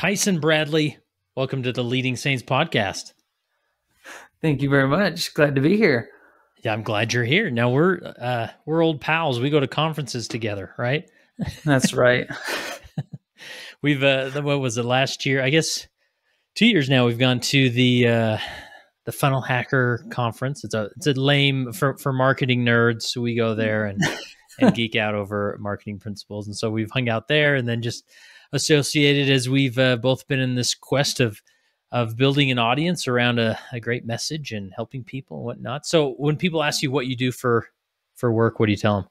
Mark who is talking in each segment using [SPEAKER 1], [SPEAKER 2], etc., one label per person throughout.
[SPEAKER 1] Tyson Bradley, welcome to the Leading Saints podcast.
[SPEAKER 2] Thank you very much. Glad to be here.
[SPEAKER 1] Yeah, I'm glad you're here. Now we're old pals. We go to conferences together, right?
[SPEAKER 2] That's right.
[SPEAKER 1] We've what was it last year? I guess 2 years now. We've gone to the Funnel Hacker Conference. It's a lame for marketing nerds. So we go there and geek out over marketing principles. And so we've hung out there, and then just associated as we've both been in this quest of building an audience around a great message and helping people and whatnot. So when people ask you what you do for work, what do you tell them?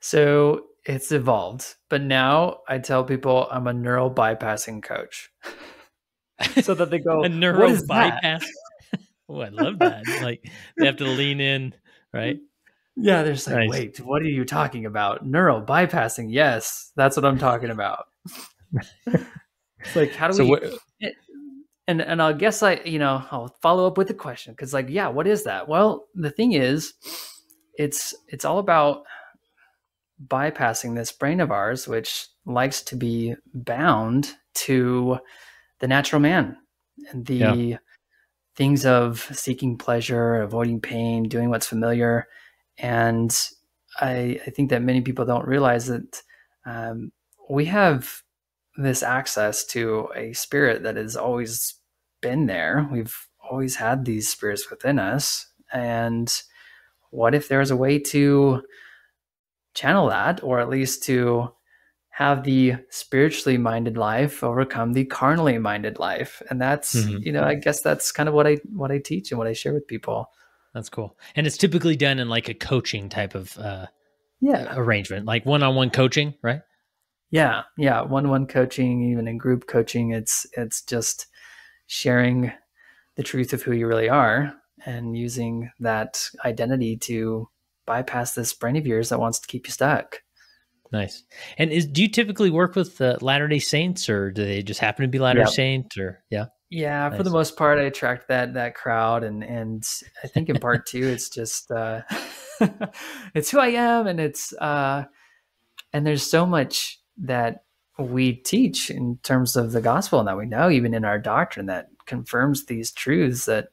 [SPEAKER 2] So it's evolved, but now I tell people I'm a neuro-bypassing coach. So that they go,
[SPEAKER 1] a neuro-bypass? Oh, I love that. Like they have to lean in, right?
[SPEAKER 2] Yeah, they're just like,
[SPEAKER 1] Nice.
[SPEAKER 2] Wait, what are you talking about? Neuro-bypassing? Yes, that's what I'm talking about. It's like, how do we... And I'll guess I'll follow up with a question because, what is that? Well, the thing is, it's all about bypassing this brain of ours, which likes to be bound to the natural man and the things of seeking pleasure, avoiding pain, doing what's familiar. And I think that many people don't realize that we have this access to a spirit that has always been there. We've always had these spirits within us. And what if there's a way to channel that, or at least to have the spiritually minded life overcome the carnally minded life? And that's, I guess that's kind of what I teach and what I share with people.
[SPEAKER 1] That's cool. And it's typically done in like a coaching type of arrangement, like one-on-one coaching, right?
[SPEAKER 2] Yeah. One-on-one coaching, even in group coaching, it's just sharing the truth of who you really are and using that identity to bypass this brain of yours that wants to keep you stuck.
[SPEAKER 1] Nice. And do you typically work with Latter-day Saints, or do they just happen to be Latter-day Saints? Or Yeah,
[SPEAKER 2] nice. For the most part, I attract that crowd, and I think in part too, it's just it's who I am, and it's and there's so much that we teach in terms of the gospel and that we know, even in our doctrine, that confirms these truths that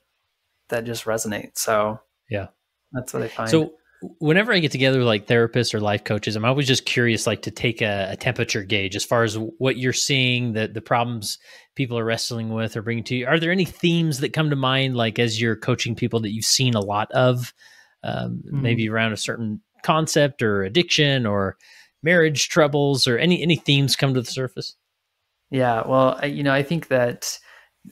[SPEAKER 2] just resonate. So yeah, that's what I find.
[SPEAKER 1] So whenever I get together with like therapists or life coaches, I'm always just curious, like to take a temperature gauge as far as what you're seeing, the problems people are wrestling with or bringing to you. Are there any themes that come to mind, like as you're coaching people, that you've seen a lot of, maybe around a certain concept or addiction or marriage troubles, or any themes come to the surface?
[SPEAKER 2] Yeah, well, I think that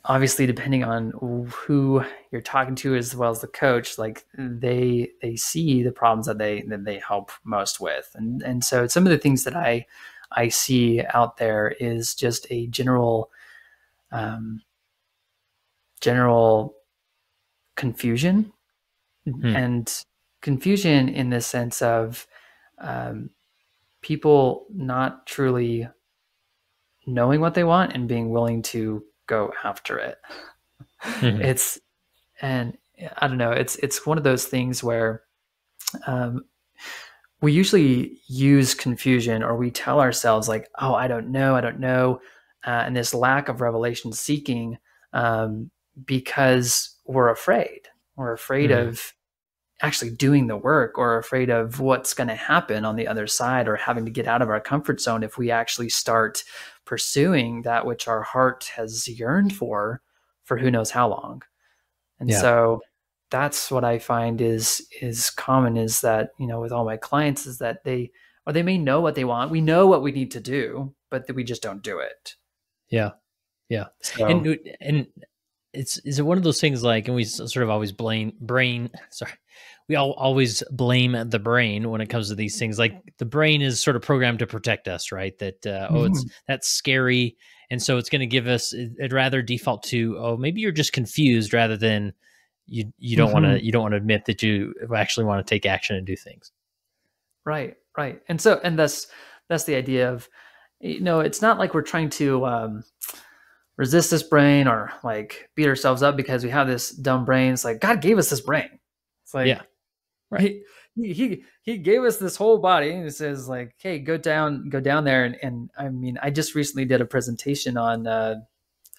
[SPEAKER 2] obviously, depending on who you're talking to as well as the coach, like they see the problems that they help most with, and so some of the things that I see out there is just a general confusion, and confusion in the sense of people not truly knowing what they want and being willing to go after it. And I don't know, it's one of those things where we usually use confusion, or we tell ourselves like, oh, I don't know. And this lack of revelation seeking, because we're afraid of actually doing the work, or afraid of what's going to happen on the other side, or having to get out of our comfort zone if we actually start pursuing that which our heart has yearned for who knows how long. And so that's what I find is common, is that, with all my clients, is that they may know what they want. We know what we need to do, but that we just don't do it.
[SPEAKER 1] Yeah. So, and is it one of those things like, and we sort of always we always blame the brain when it comes to these things. Like the brain is sort of programmed to protect us, right? That, that's scary. And so it's going to give us, it'd rather default to, maybe you're just confused, rather than you don't want to admit that you actually want to take action and do things.
[SPEAKER 2] Right. And so, and that's the idea of, it's not like we're trying to resist this brain or like beat ourselves up because we have this dumb brain. It's like God gave us this brain. It's like, right. he gave us this whole body and it says like, hey, go down there. And I mean, I just recently did a presentation on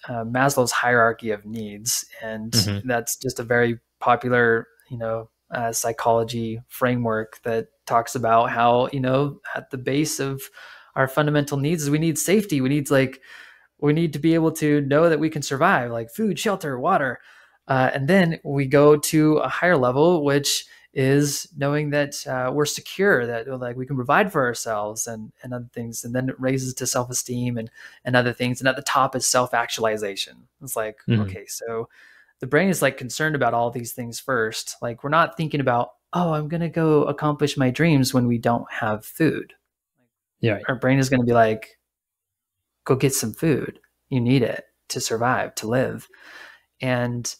[SPEAKER 2] Maslow's hierarchy of needs, and that's just a very popular, psychology framework that talks about how, at the base of our fundamental needs is we need safety. We need to be able to know that we can survive, like food, shelter, water. And then we go to a higher level, which is knowing that we're secure, that like we can provide for ourselves and other things. And then it raises to self-esteem and other things. And at the top is self-actualization. It's like, okay, so the brain is like concerned about all these things first. Like we're not thinking about, oh, I'm going to go accomplish my dreams when we don't have food.
[SPEAKER 1] Yeah.
[SPEAKER 2] Our brain is going to be like, go get some food. You need it to survive, to live. And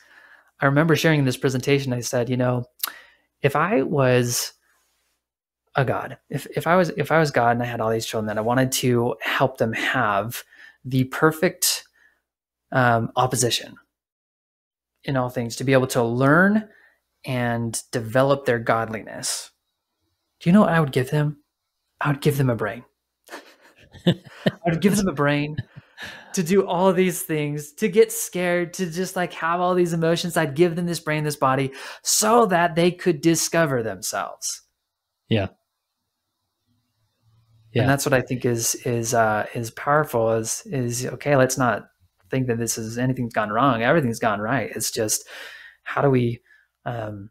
[SPEAKER 2] I remember sharing this presentation. I said, if I was a God, if I was God and I had all these children, that I wanted to help them have the perfect opposition in all things, to be able to learn and develop their godliness. Do you know what I would give them? I would give them a brain. I would give them a brain to do all of these things, to get scared, to just like have all these emotions. I'd give them this brain, this body, so that they could discover themselves.
[SPEAKER 1] Yeah. Yeah.
[SPEAKER 2] And that's what I think is powerful is okay, let's not think that this is anything's gone wrong. Everything's gone right. It's just, how do we become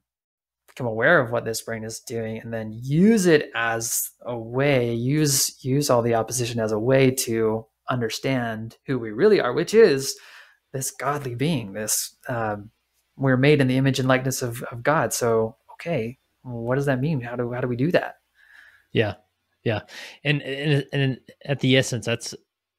[SPEAKER 2] aware of what this brain is doing and then use it as a way, use all the opposition as a way to understand who we really are, which is this godly being, this we're made in the image and likeness of God. So, okay, what does that mean? How do we do that?
[SPEAKER 1] Yeah. Yeah. And at the essence, that's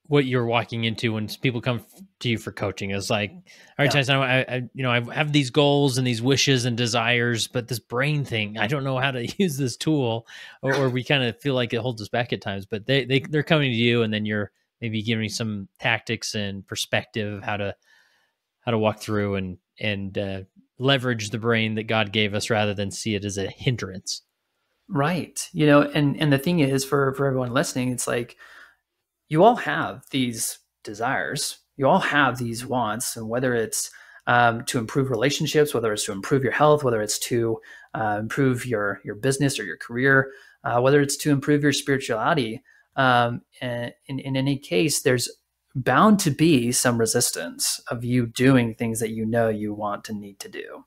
[SPEAKER 1] what you're walking into when people come to you for coaching. Is like, all right, Tyson, I have these goals and these wishes and desires, but this brain thing, I don't know how to use this tool, or we kind of feel like it holds us back at times, but they're coming to you, and then you're maybe giving some tactics and perspective of how to walk through and leverage the brain that God gave us rather than see it as a hindrance.
[SPEAKER 2] Right. And the thing is, for everyone listening, it's like, you all have these desires, you all have these wants, and whether it's to improve relationships, whether it's to improve your health, whether it's to improve your business or your career, whether it's to improve your spirituality, and in any case, there's bound to be some resistance of you doing things that you want and need to do.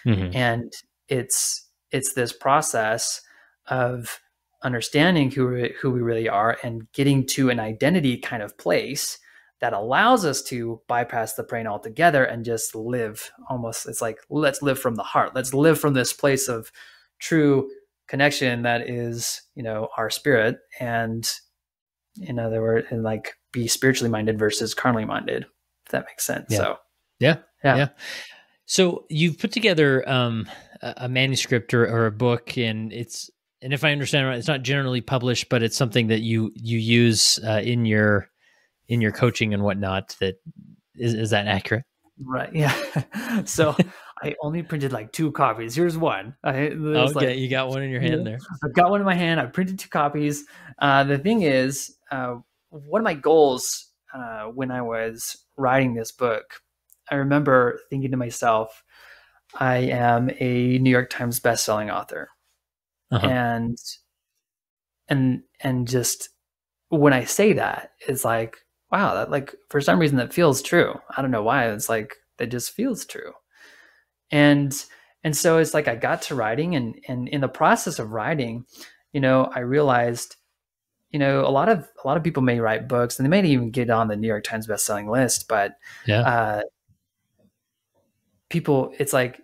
[SPEAKER 2] And it's this process of understanding who we really are and getting to an identity kind of place that allows us to bypass the brain altogether and just live almost. It's like, let's live from the heart. Let's live from this place of true connection that is, our spirit, and in other words, and like be spiritually minded versus carnally minded, if that makes sense.
[SPEAKER 1] Yeah.
[SPEAKER 2] So
[SPEAKER 1] yeah. So you've put together a manuscript or a book, and if I understand right, it's not generally published, but it's something that you use in your coaching and whatnot. That is that accurate?
[SPEAKER 2] Right. Yeah. So I only printed like 2 copies. Here's one.
[SPEAKER 1] Okay, you got one in your hand there.
[SPEAKER 2] I've got one in my hand. I printed 2 copies. The thing is, one of my goals when I was writing this book, I remember thinking to myself, I am a New York Times bestselling author. And just when I say that, it's like, wow, that like for some reason that feels true. I don't know why. It's like that just feels true. And so it's like I got to writing, and in the process of writing, I realized, a lot of people may write books and they may even get on the New York Times bestselling list, but people, it's like,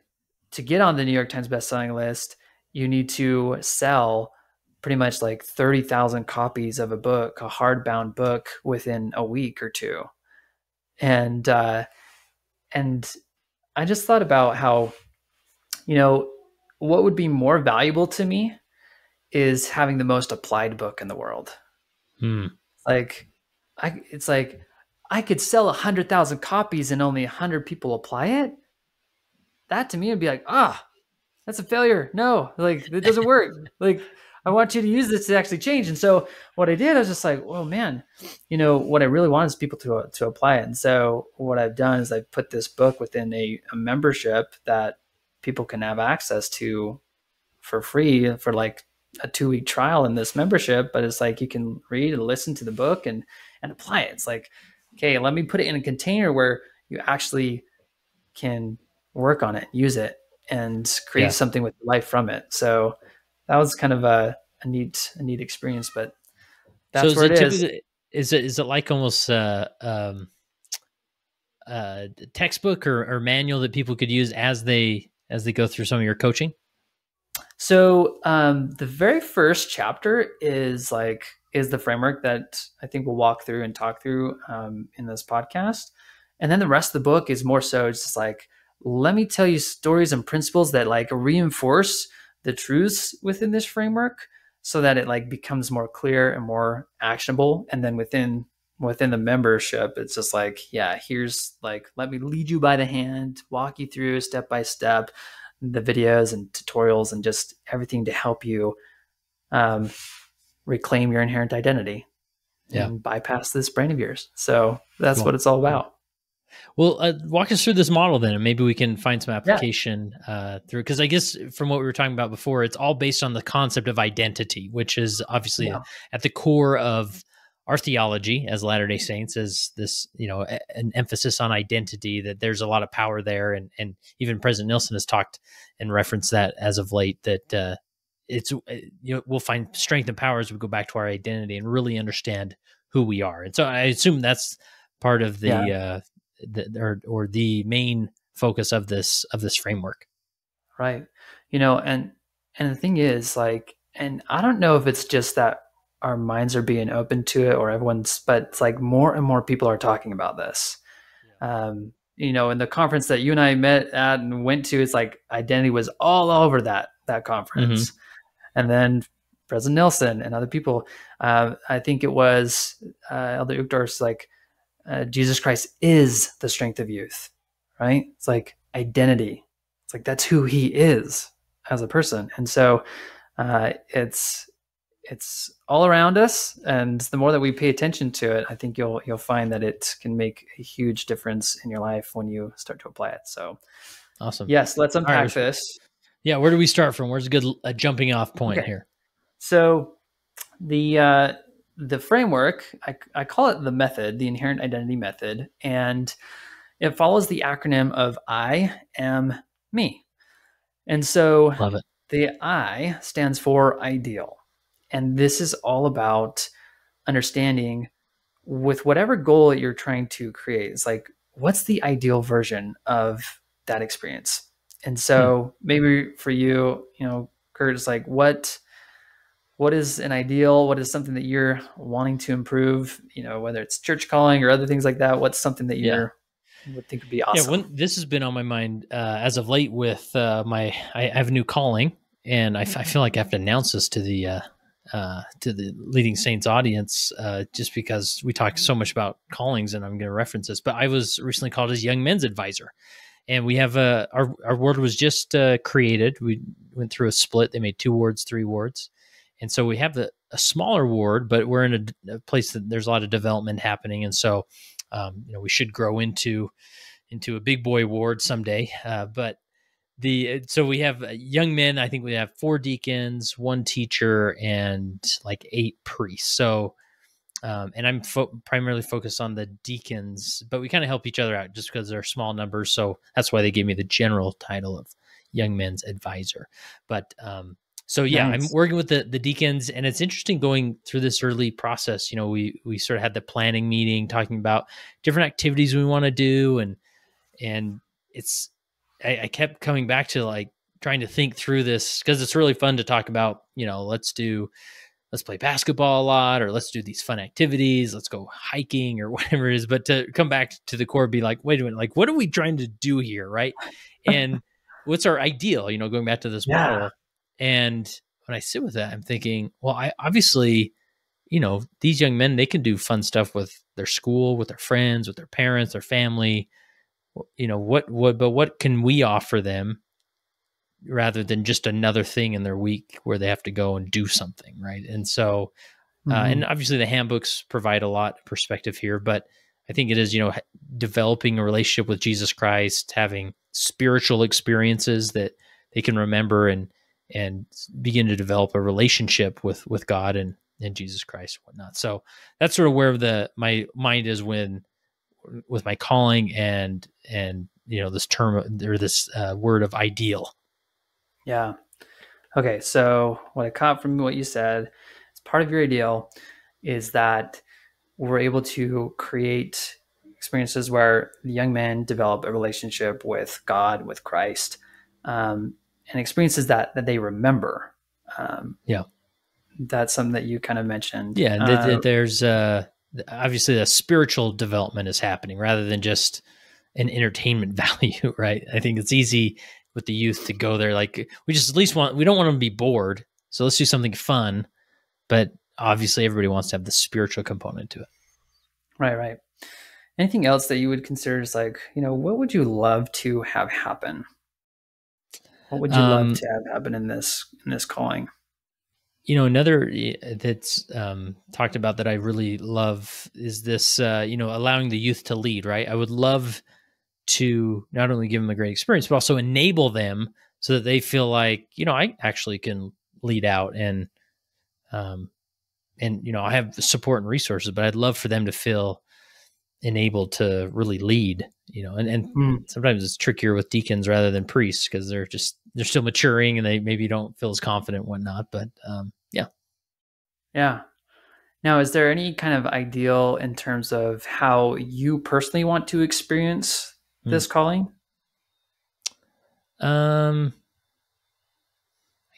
[SPEAKER 2] to get on the New York Times bestselling list, you need to sell pretty much like 30,000 copies of a book, a hardbound book, within a week or two. And I just thought about how, what would be more valuable to me is having the most applied book in the world. It's like I could sell 100,000 copies and only 100 people apply it. That to me would be like, that's a failure. No, like it doesn't work. Like I want you to use this to actually change. And so what I did, I was just like, oh man, what I really want is people to apply it. And so what I've done is I've put this book within a membership that people can have access to for free for like a 2-week trial in this membership. But it's like you can read and listen to the book and apply it. It's like, okay, let me put it in a container where you actually can work on it, use it, and create something with life from it. So that was kind of a neat experience, but that's
[SPEAKER 1] so
[SPEAKER 2] where it is.
[SPEAKER 1] Is it like almost textbook or manual that people could use as they go through some of your coaching?
[SPEAKER 2] So the very first chapter is the framework that I think we'll walk through and talk through in this podcast. And then the rest of the book is more so just like, let me tell you stories and principles that like reinforce the truths within this framework so that it like becomes more clear and more actionable. And then within the membership, it's just like, yeah, here's like, let me lead you by the hand, walk you through step by step, the videos and tutorials and just everything to help you reclaim your inherent identity and bypass this brain of yours. So that's what it's all about.
[SPEAKER 1] Well, walk us through this model then, and maybe we can find some application through. Because I guess from what we were talking about before, it's all based on the concept of identity, which is obviously at the core of our theology as Latter-day Saints, is this, an emphasis on identity, that there's a lot of power there. And even President Nielsen has talked and referenced that as of late, that it's, we'll find strength and power as we go back to our identity and really understand who we are. And so I assume that's part of the main focus of this framework.
[SPEAKER 2] Right. And the thing is like, and I don't know if it's just that our minds are being open to it or but it's like more and more people are talking about this. In the conference that you and I met at and went to, it's like identity was all over that conference. Mm-hmm. And then President Nielsen and other people, I think it was Elder Uchtdorf's like, Jesus Christ is the strength of youth, right? It's like identity. It's like, that's who he is as a person. And so it's all around us. And the more that we pay attention to it, I think you'll find that it can make a huge difference in your life when you start to apply it. So
[SPEAKER 1] awesome.
[SPEAKER 2] Yes, let's unpack this.
[SPEAKER 1] Yeah. Where do we start from? Where's a good jumping off point here?
[SPEAKER 2] So the framework, I call it the method, the inherent identity method, and it follows the acronym of I am me. And so
[SPEAKER 1] love it.
[SPEAKER 2] The I stands for ideal. And this is all about understanding with whatever goal that you're trying to create. It's like, what's the ideal version of that experience? And so maybe for you, Kurt, it's like, what is an ideal? What is something that you're wanting to improve? Whether it's church calling or other things like that. What's something that you would think would be awesome?
[SPEAKER 1] Yeah, this has been on my mind as of late with I have a new calling, and I feel like I have to announce this to the Leading Saints audience, just because we talk so much about callings, and I'm going to reference this. But I was recently called as Young Men's Advisor, and we have our ward was just created. We went through a split. They made 2 wards, 3 wards. And so we have a smaller ward, but we're in a place that there's a lot of development happening. And so, we should grow into a big boy ward someday. So we have young men. I think we have 4 deacons, 1 teacher, and like 8 priests. So, and I'm primarily focused on the deacons, but we kind of help each other out just because they're small numbers. So that's why they gave me the general title of Young Men's Advisor. But, so yeah, nice. I'm working with the deacons, and it's interesting going through this early process. We sort of had the planning meeting talking about different activities we want to do. And it's, I kept coming back to like trying to think through this, because it's really fun to talk about, let's play basketball a lot, or let's do these fun activities. Let's go hiking or whatever it is. But to come back to the core, be like, wait a minute, like, what are we trying to do here? Right. And what's our ideal, going back to this model. And when I sit with that, I'm thinking, well, I obviously, these young men, they can do fun stuff with their school, with their friends, with their parents, their family, but what can we offer them rather than just another thing in their week where they have to go and do something, right? And so, and obviously the handbooks provide a lot of perspective here, but I think it is, developing a relationship with Jesus Christ, having spiritual experiences that they can remember and begin to develop a relationship with God and Jesus Christ and whatnot. So that's sort of where my mind is with my calling and this term or this word of ideal.
[SPEAKER 2] Yeah. Okay. So what I caught from what you said, as part of your ideal, is that we're able to create experiences where the young men develop a relationship with God, with Christ, and experiences that they remember.
[SPEAKER 1] Yeah.
[SPEAKER 2] That's something that you kind of mentioned.
[SPEAKER 1] Yeah. And there's obviously a spiritual development is happening rather than just an entertainment value, right? I think it's easy with the youth to go there. Like we don't want them to be bored. So let's do something fun, but obviously everybody wants to have the spiritual component to it.
[SPEAKER 2] Right. Anything else that you would consider is like, what would you love to have happen? What would you love to have happen in this calling?
[SPEAKER 1] Another that's talked about that I really love is this, allowing the youth to lead, right? I would love to not only give them a great experience, but also enable them so that they feel like, I actually can lead out and I have support and resources, but I'd love for them to feel enabled to really lead, and sometimes it's trickier with deacons rather than priests because they're still maturing and they maybe don't feel as confident and whatnot. But yeah.
[SPEAKER 2] Yeah. Now, is there any kind of ideal in terms of how you personally want to experience this calling?
[SPEAKER 1] I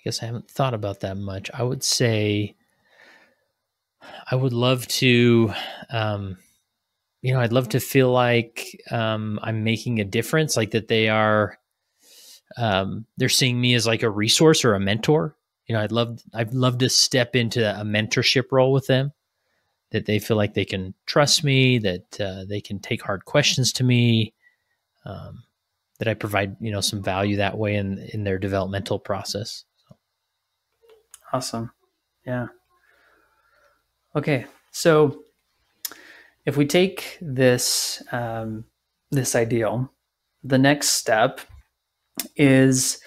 [SPEAKER 1] guess I haven't thought about that much. I would say I would love to, I'd love to feel like I'm making a difference, like that they are, they're seeing me as like a resource or a mentor. I'd love to step into a mentorship role with them, that they feel like they can trust me, that they can take hard questions to me, that I provide, some value that way in their developmental process. So.
[SPEAKER 2] Awesome. Yeah. Okay. So if we take this, this ideal, the next step is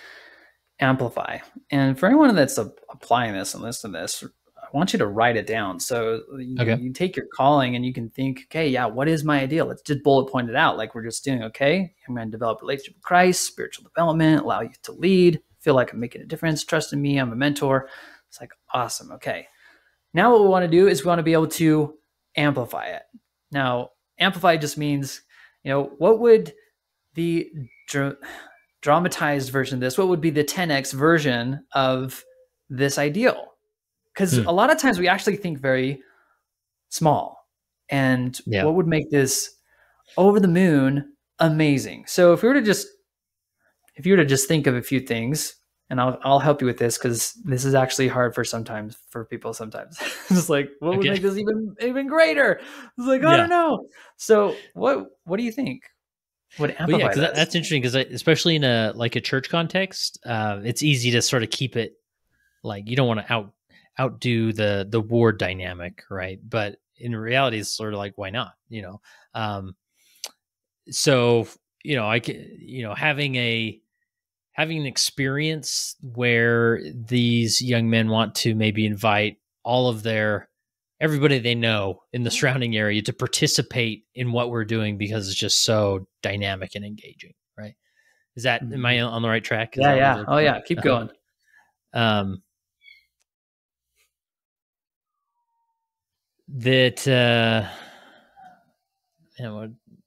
[SPEAKER 2] Amplify. And for anyone that's applying this and listening to this, I want you to write it down. So you take your calling and you can think, okay, yeah, what is my ideal? Let's just bullet point it out like we're just doing. Okay, I'm going to develop a relationship with Christ, spiritual development, allow you to lead, feel like I'm making a difference, trust in me, I'm a mentor. It's like, awesome. Okay. Now what we want to do is we want to be able to amplify it. Now, amplify just means, what would the dramatized version of this, what would be the 10x version of this ideal? Because a lot of times we actually think very small. And what would make this over the moon amazing? So if you were to just think of a few things, and I'll help you with this because this is actually hard for people sometimes. It's like, what would make this even greater? It's like, I don't know. So what do you think would amplify this?
[SPEAKER 1] That's interesting because especially in a church context, it's easy to sort of keep it like you don't want to outdo the ward dynamic, right? But in reality, it's sort of like, why not? So I can having an experience where these young men want to maybe invite all of everybody they know in the surrounding area to participate in what we're doing because it's just so dynamic and engaging, right? Am I on the right track?
[SPEAKER 2] Yeah. Oh yeah. Keep going.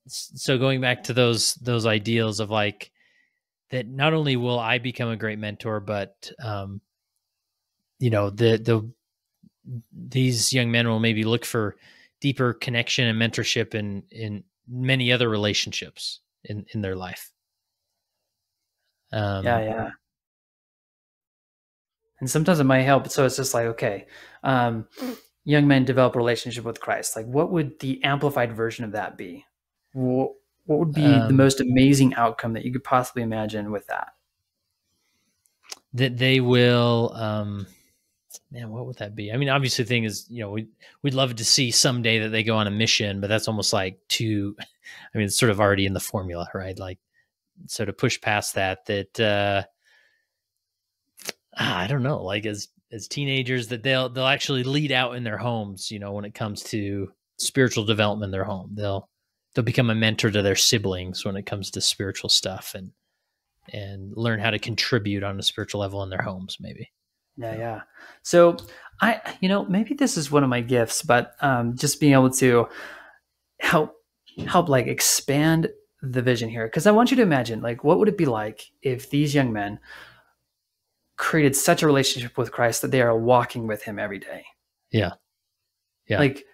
[SPEAKER 1] So going back to those ideals of like that, not only will I become a great mentor, but these young men will maybe look for deeper connection and mentorship in many other relationships in their life.
[SPEAKER 2] Yeah. And sometimes it might help. So it's just like, okay, young men develop a relationship with Christ. Like, what would the amplified version of that be? What would be the most amazing outcome that you could possibly imagine with that?
[SPEAKER 1] that they will, man, what would that be? I mean, obviously the thing is, we'd love to see someday that they go on a mission, but that's almost like it's sort of already in the formula, right? Like, so to push past that, I don't know, like as teenagers, that they'll actually lead out in their homes, when it comes to spiritual development in their home. They'll become a mentor to their siblings when it comes to spiritual stuff, and learn how to contribute on a spiritual level in their homes, maybe.
[SPEAKER 2] Yeah. So maybe this is one of my gifts, but just being able to help like expand the vision here. Cause I want you to imagine, like, what would it be like if these young men created such a relationship with Christ that they are walking with him every day?
[SPEAKER 1] Yeah.
[SPEAKER 2] Like,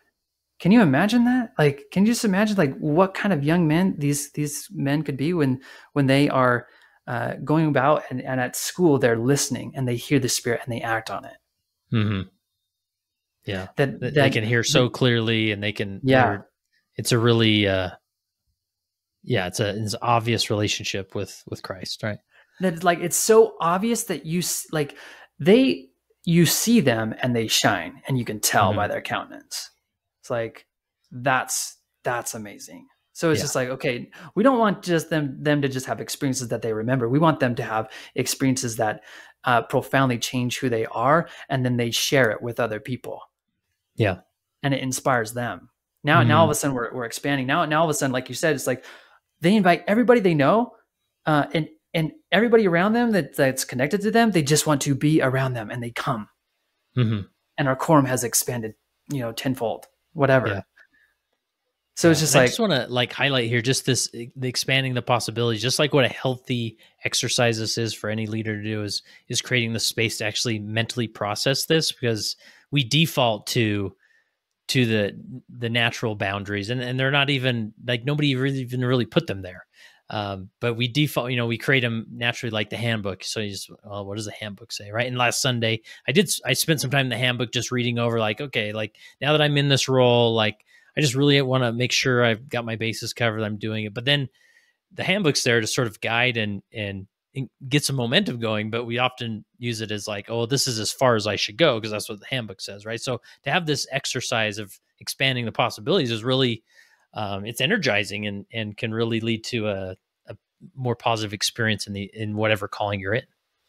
[SPEAKER 2] can you imagine that? Like, can you just imagine like what kind of young men these men could be when they are going about and at school, they're listening and they hear the Spirit and they act on it.
[SPEAKER 1] Mm-hmm. Yeah.
[SPEAKER 2] That
[SPEAKER 1] they can hear so clearly, and they can, it's a really, it's an obvious relationship with Christ, right?
[SPEAKER 2] That like, it's so obvious that you see them and they shine, and you can tell by their countenance. It's like, that's amazing. So it's just like, okay, we don't want just them to just have experiences that they remember. We want them to have experiences that profoundly change who they are, and then they share it with other people.
[SPEAKER 1] Yeah.
[SPEAKER 2] And it inspires them. Now all of a sudden we're expanding. Now all of a sudden, like you said, it's like they invite everybody they know, and everybody around them that's connected to them. They just want to be around them, and they come.
[SPEAKER 1] Mm-hmm.
[SPEAKER 2] And our quorum has expanded, tenfold, whatever.
[SPEAKER 1] Yeah.
[SPEAKER 2] So it's just
[SPEAKER 1] I just want to like highlight here just the expanding the possibilities, just like what a healthy exercise this is for any leader to do is creating the space to actually mentally process this, because we default to the natural boundaries, and they're not even like, nobody really put them there. But we default, we create them naturally, like the handbook. So you just, what does the handbook say? Right. And last Sunday I spent some time in the handbook just reading over, like, okay, like now that I'm in this role, like, I just really want to make sure I've got my bases covered. I'm doing it. But then the handbook's there to sort of guide and get some momentum going. But we often use it as like, oh, this is as far as I should go, because that's what the handbook says, right? So to have this exercise of expanding the possibilities is really, it's energizing and can really lead to a more positive experience in whatever calling you're in.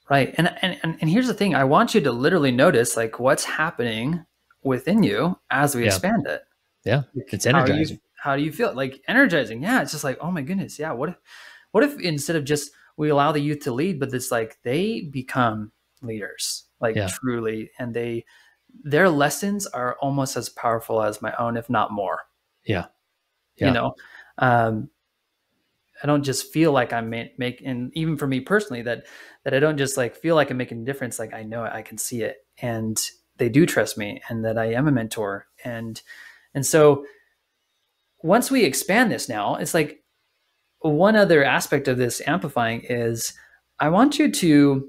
[SPEAKER 2] Right. And here's the thing. I want you to literally notice like what's happening within you as we expand it.
[SPEAKER 1] Yeah. It's energizing.
[SPEAKER 2] How do you feel? Like energizing. Yeah. It's just like, oh my goodness. Yeah. What if instead of just, we allow the youth to lead, but it's like they become leaders, like truly. And their lessons are almost as powerful as my own, if not more.
[SPEAKER 1] Yeah.
[SPEAKER 2] I don't just feel like I'm making, and even for me personally, that I don't just like feel like I'm making a difference. Like I know it, I can see it, and they do trust me, and that I am a mentor. And so once we expand this now, it's like one other aspect of this amplifying is I want you to,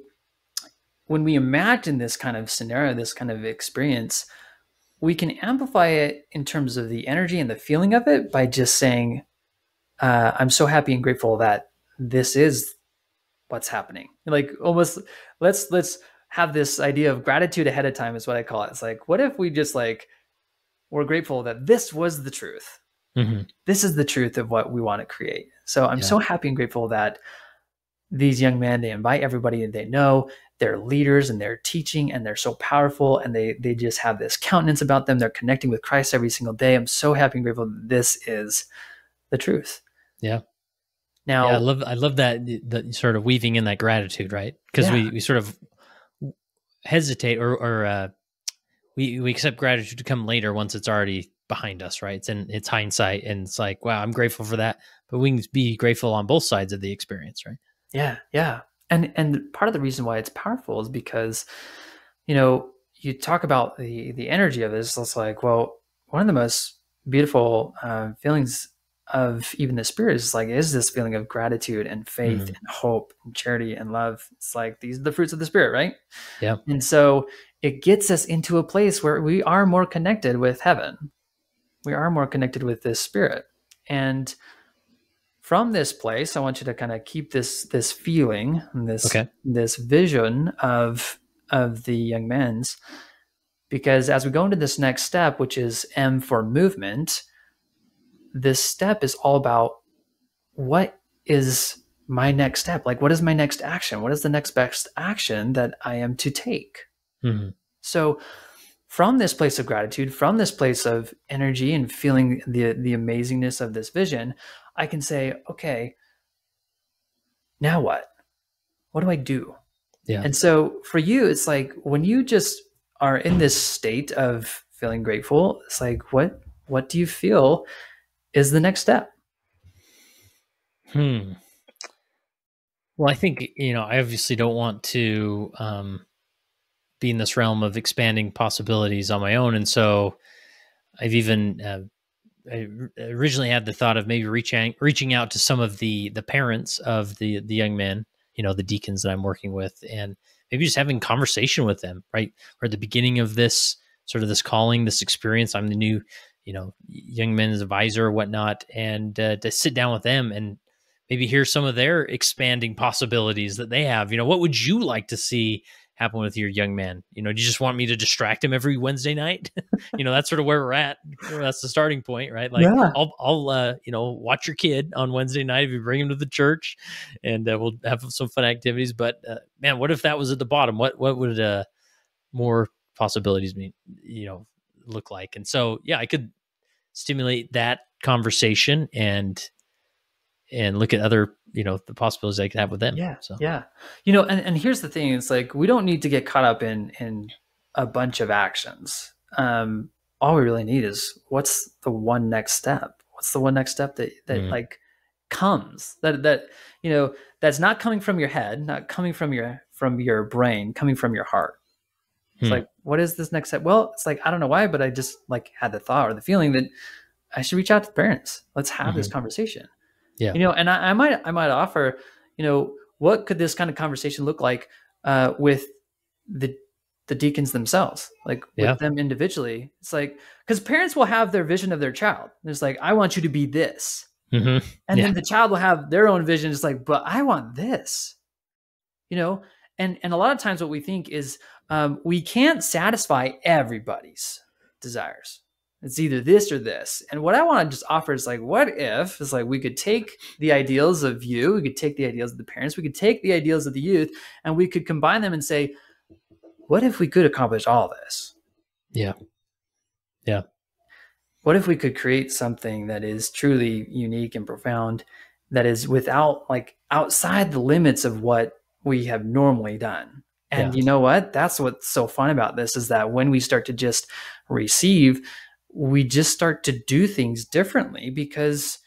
[SPEAKER 2] when we imagine this kind of scenario, this kind of experience, we can amplify it in terms of the energy and the feeling of it by just saying, I'm so happy and grateful that this is what's happening. Like almost let's have this idea of gratitude ahead of time is what I call it. It's like, what if we just like, we're grateful that this was the truth.
[SPEAKER 1] Mm-hmm.
[SPEAKER 2] This is the truth of what we want to create. So I'm so happy and grateful that these young men, they invite everybody they know, they're leaders and they're teaching and they're so powerful and they just have this countenance about them. They're connecting with Christ every single day. I'm so happy and grateful that this is the truth.
[SPEAKER 1] Yeah.
[SPEAKER 2] Now,
[SPEAKER 1] I love that sort of weaving in that gratitude, right? Because we sort of hesitate or we accept gratitude to come later once it's already behind us, right? It's hindsight, and it's like, wow, I'm grateful for that. But we can be grateful on both sides of the experience, right?
[SPEAKER 2] Yeah. And part of the reason why it's powerful is because, you talk about the energy of this. It's like, well, one of the most beautiful feelings of even the Spirit is this feeling of gratitude and faith and hope and charity and love. It's like, these are the fruits of the Spirit, right?
[SPEAKER 1] Yeah.
[SPEAKER 2] And so it gets us into a place where we are more connected with heaven. We are more connected with this Spirit. And from this place, I want you to kind of keep this feeling and
[SPEAKER 1] Okay.
[SPEAKER 2] this vision of the young men's, because as we go into this next step, which is M for movement, this step is all about what is my next step? Like, what is my next action? What is the next best action that I am to take?
[SPEAKER 1] Mm-hmm.
[SPEAKER 2] So from this place of gratitude, from this place of energy and feeling the amazingness of this vision, I can say, okay, now what? What do I do?
[SPEAKER 1] Yeah.
[SPEAKER 2] And so for you, it's like when you just are in this state of feeling grateful, it's like, what do you feel is the next step?
[SPEAKER 1] Well, I think, I obviously don't want to be in this realm of expanding possibilities on my own. And so I've even I originally had the thought of maybe reaching out to some of the parents of the young men, the deacons that I'm working with, and maybe just having conversation with them, right? Or at the beginning of this sort of this calling, this experience, I'm the new, young men's advisor or whatnot, and to sit down with them and maybe hear some of their expanding possibilities that they have. What would you like to see happen with your young man? Do you just want me to distract him every Wednesday night? That's sort of where we're at. That's the starting point, right? Like,
[SPEAKER 2] Yeah.
[SPEAKER 1] I'll watch your kid on Wednesday night if you bring him to the church, and we'll have some fun activities. But man, what if that was at the bottom? What would more possibilities mean, look like? And so, yeah, I could stimulate that conversation and look at other, the possibilities I could have with them.
[SPEAKER 2] Yeah.
[SPEAKER 1] So,
[SPEAKER 2] yeah. And here's the thing. It's like, we don't need to get caught up in a bunch of actions. All we really need is what's the one next step? What's the one next step that like comes that that's not coming from your head, not coming from your brain, coming from your heart. It's like, what is this next step? Well, it's like, I don't know why, but I just like had the thought or the feeling that I should reach out to the parents. Let's have this conversation.
[SPEAKER 1] Yeah.
[SPEAKER 2] And I might offer, what could this kind of conversation look like with the deacons themselves, like with them individually? It's like, because parents will have their vision of their child. There's like, I want you to be this. And then the child will have their own vision. It's like, but I want this, and a lot of times what we think is we can't satisfy everybody's desires. It's either this or this. And what I want to just offer is like, what if it's like we could take the ideals of you, we could take the ideals of the parents, we could take the ideals of the youth, and we could combine them and say, what if we could accomplish all this?
[SPEAKER 1] Yeah. Yeah.
[SPEAKER 2] What if we could create something that is truly unique and profound, that is without, like, outside the limits of what we have normally done? And you know what? That's what's so fun about this, is that when we start to just receive, we just start to do things differently because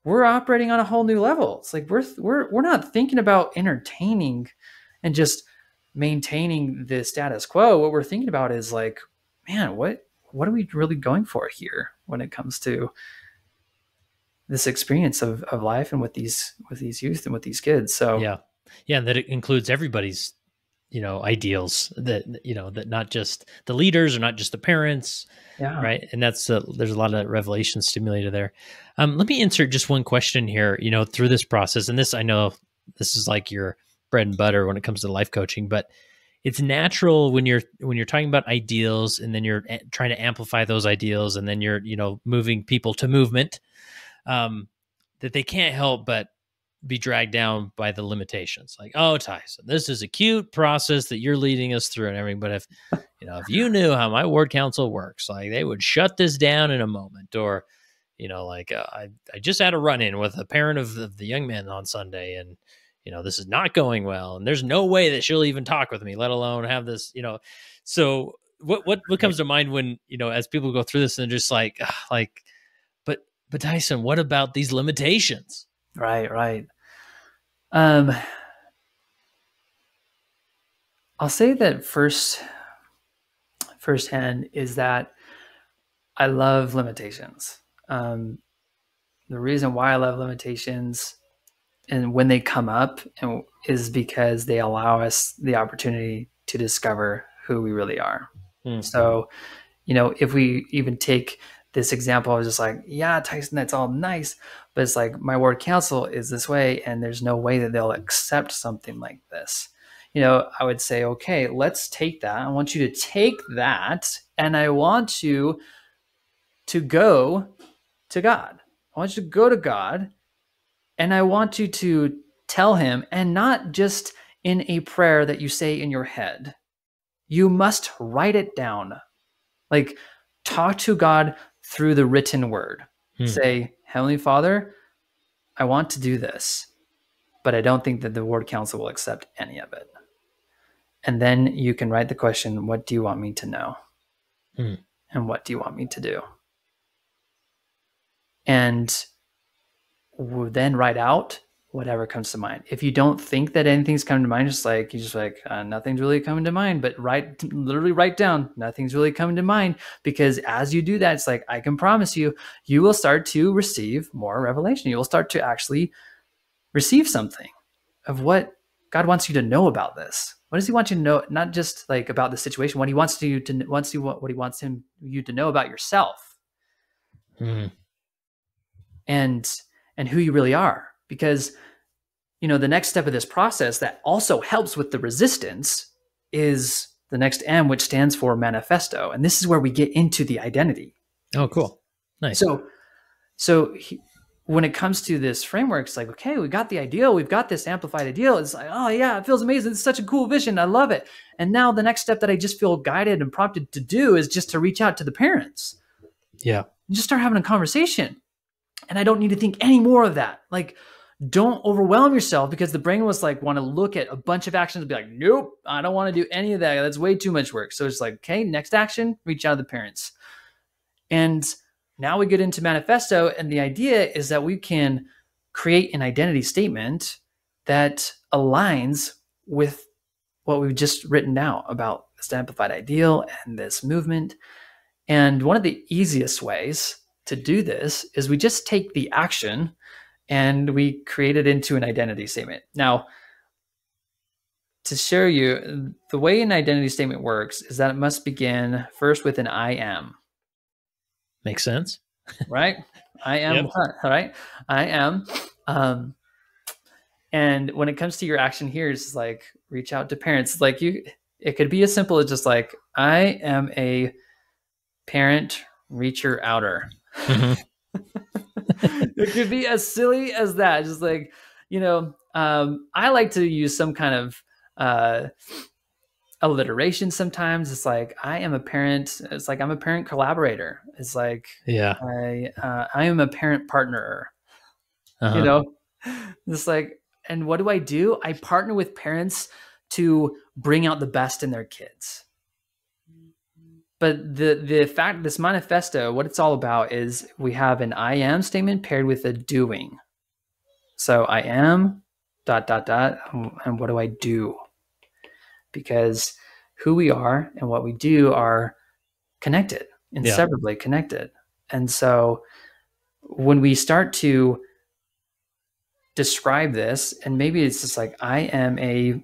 [SPEAKER 2] we're operating on a whole new level. It's like we're not thinking about entertaining and just maintaining the status quo. What we're thinking about is like, man, what are we really going for here when it comes to this experience of life and with these youth and with these kids? So
[SPEAKER 1] yeah, that it includes everybody's ideals, that that not just the leaders or not just the parents.
[SPEAKER 2] Yeah.
[SPEAKER 1] Right. And that's there's a lot of revelation stimulated there. Let me insert just one question here, through this process. And this, I know this is like your bread and butter when it comes to life coaching, but it's natural when you're talking about ideals and then you're trying to amplify those ideals and then you're, moving people to movement, that they can't help but be dragged down by the limitations. Like, oh, Tyson, this is a cute process that you're leading us through and everything, but if you knew how my ward council works, like they would shut this down in a moment. Or, I just had a run-in with a parent of the young man on Sunday, and this is not going well, and there's no way that she'll even talk with me, let alone have this. So what comes to mind when as people go through this and they're just like, but Tyson, what about these limitations?
[SPEAKER 2] Right. I'll say that firsthand is that I love limitations. The reason why I love limitations and when they come up is because they allow us the opportunity to discover who we really are. So, if we even take this example, I was just like, yeah, Tyson, that's all nice, but it's like my word counsel is this way, and there's no way that they'll accept something like this. I would say, okay, let's take that. I want you to take that, and I want you to go to God. I want you to go to God, and I want you to tell him, and not just in a prayer that you say in your head. You must write it down. Like, talk to God through the written word. Say, Heavenly Father, I want to do this, but I don't think that the word counsel will accept any of it. And then you can write the question, what do you want me to know? And what do you want me to do? And then write out whatever comes to mind. If you don't think that anything's coming to mind, nothing's really coming to mind, but literally write down, nothing's really coming to mind, because as you do that, it's like, I can promise you, you will start to receive more revelation. You will start to actually receive something of what God wants you to know about this. What does he want you to know? Not just like about the situation, what he wants you to know about yourself. And who you really are. Because, the next step of this process that also helps with the resistance is the next M, which stands for manifesto. And this is where we get into the identity.
[SPEAKER 1] Oh, cool. Nice.
[SPEAKER 2] When it comes to this framework, it's like, okay, we got the ideal. We've got this amplified ideal. It's like, oh yeah, it feels amazing. It's such a cool vision. I love it. And now the next step that I just feel guided and prompted to do is just to reach out to the parents.
[SPEAKER 1] Yeah.
[SPEAKER 2] And just start having a conversation. And I don't need to think any more of that. Like, don't overwhelm yourself, because the brain was like, want to look at a bunch of actions and be like, nope, I don't want to do any of that. That's way too much work. So it's like, okay, next action, reach out to the parents. And now we get into manifesto. And the idea is that we can create an identity statement that aligns with what we've just written down about this amplified ideal and this movement. And one of the easiest ways to do this is we just take the action and we create it into an identity statement. Now, to show you, the way an identity statement works is that it must begin first with an I am.
[SPEAKER 1] Makes sense.
[SPEAKER 2] Right? I am. Yep. What? All right. I am. And when it comes to your action here, it's like, reach out to parents. Like, it could be as simple as just like, I am a parent reacher outer. It could be as silly as that. Just like, I like to use some kind of alliteration sometimes. It's like, I am a parent. It's like, I'm a parent collaborator. It's like,
[SPEAKER 1] yeah,
[SPEAKER 2] I am a parent partner. It's like, and what do? I partner with parents to bring out the best in their kids. But the fact, this manifesto, what it's all about is we have an I am statement paired with a doing. So I am ... and what do I do? Because who we are and what we do are connected, inseparably connected. And so when we start to describe this, and maybe it's just like, I am a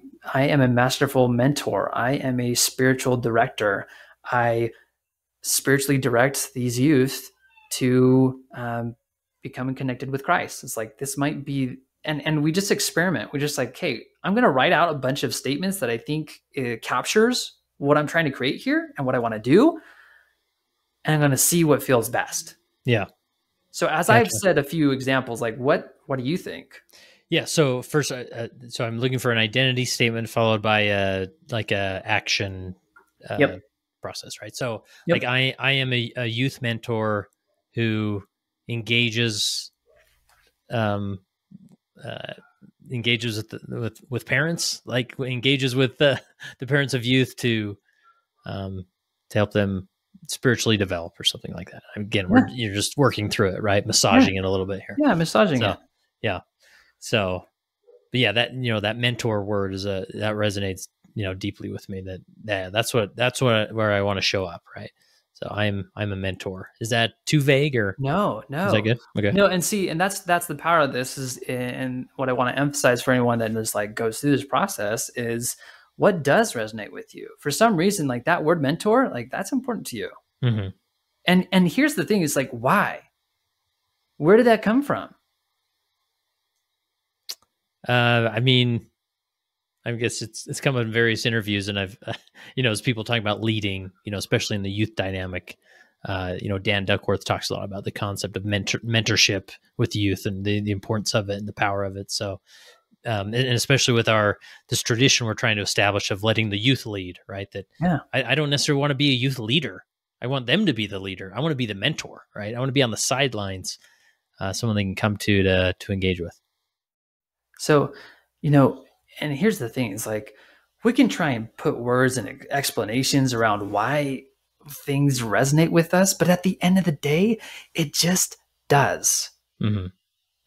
[SPEAKER 2] masterful mentor. I am a spiritual director. I spiritually direct these youth to becoming connected with Christ. It's like, this might be, and we just experiment. We're just like, hey, I'm going to write out a bunch of statements that I think it captures what I'm trying to create here and what I want to do. And I'm going to see what feels best.
[SPEAKER 1] Yeah.
[SPEAKER 2] So as I've said a few examples, like what do you think?
[SPEAKER 1] Yeah. So first, so I'm looking for an identity statement followed by a action process, right? So like I am a youth mentor who engages with parents, like engages with the parents of youth to help them spiritually develop or something like that. Again, you're just working through it, right? Massaging it a little bit here.
[SPEAKER 2] Yeah, massaging it.
[SPEAKER 1] Yeah. So, but yeah, that that mentor word is that resonates deeply with me. That's where I want to show up, right? So I'm a mentor. Is that too vague or
[SPEAKER 2] no?
[SPEAKER 1] Is that good? Okay.
[SPEAKER 2] No, and that's the power of this is, and what I want to emphasize for anyone that just like goes through this process is what does resonate with you. For some reason, like that word mentor, like that's important to you.
[SPEAKER 1] Mm-hmm.
[SPEAKER 2] And here's the thing, it's like, why? Where did that come from?
[SPEAKER 1] I mean, I guess it's come in various interviews, and I've, as people talking about leading, especially in the youth dynamic, Dan Duckworth talks a lot about the concept of mentorship with youth and the importance of it and the power of it. So, and especially with this tradition we're trying to establish of letting the youth lead, right? That I don't necessarily want to be a youth leader. I want them to be the leader. I want to be the mentor, right? I want to be on the sidelines, someone they can come to engage with.
[SPEAKER 2] So, and here's the thing, is like, we can try and put words and explanations around why things resonate with us, but at the end of the day, it just does.
[SPEAKER 1] Mm-hmm.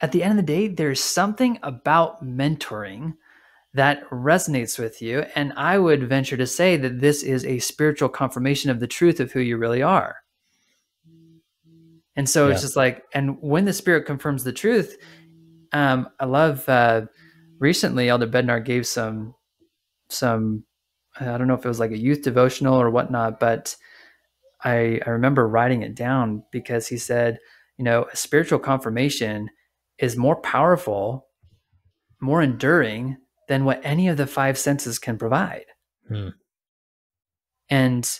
[SPEAKER 2] At the end of the day, there's something about mentoring that resonates with you. And I would venture to say that this is a spiritual confirmation of the truth of who you really are. And so it's just like, and when the Spirit confirms the truth, I love, recently Elder Bednar gave some, I don't know if it was like a youth devotional or whatnot, but I remember writing it down because he said, a spiritual confirmation is more powerful, more enduring than what any of the five senses can provide. And,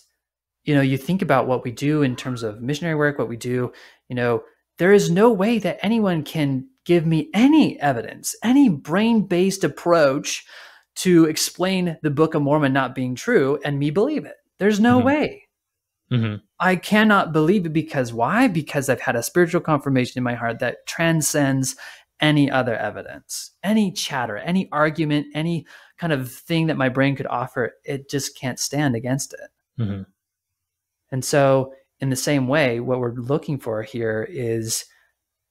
[SPEAKER 2] you think about what we do in terms of missionary work, what we do, there is no way that anyone can give me any evidence, any brain-based approach to explain the Book of Mormon not being true and me believe it. There's no way.
[SPEAKER 1] Mm-hmm.
[SPEAKER 2] I cannot believe it because why? Because I've had a spiritual confirmation in my heart that transcends any other evidence, any chatter, any argument, any kind of thing that my brain could offer. It just can't stand against it.
[SPEAKER 1] Mm-hmm.
[SPEAKER 2] And so in the same way, what we're looking for here is,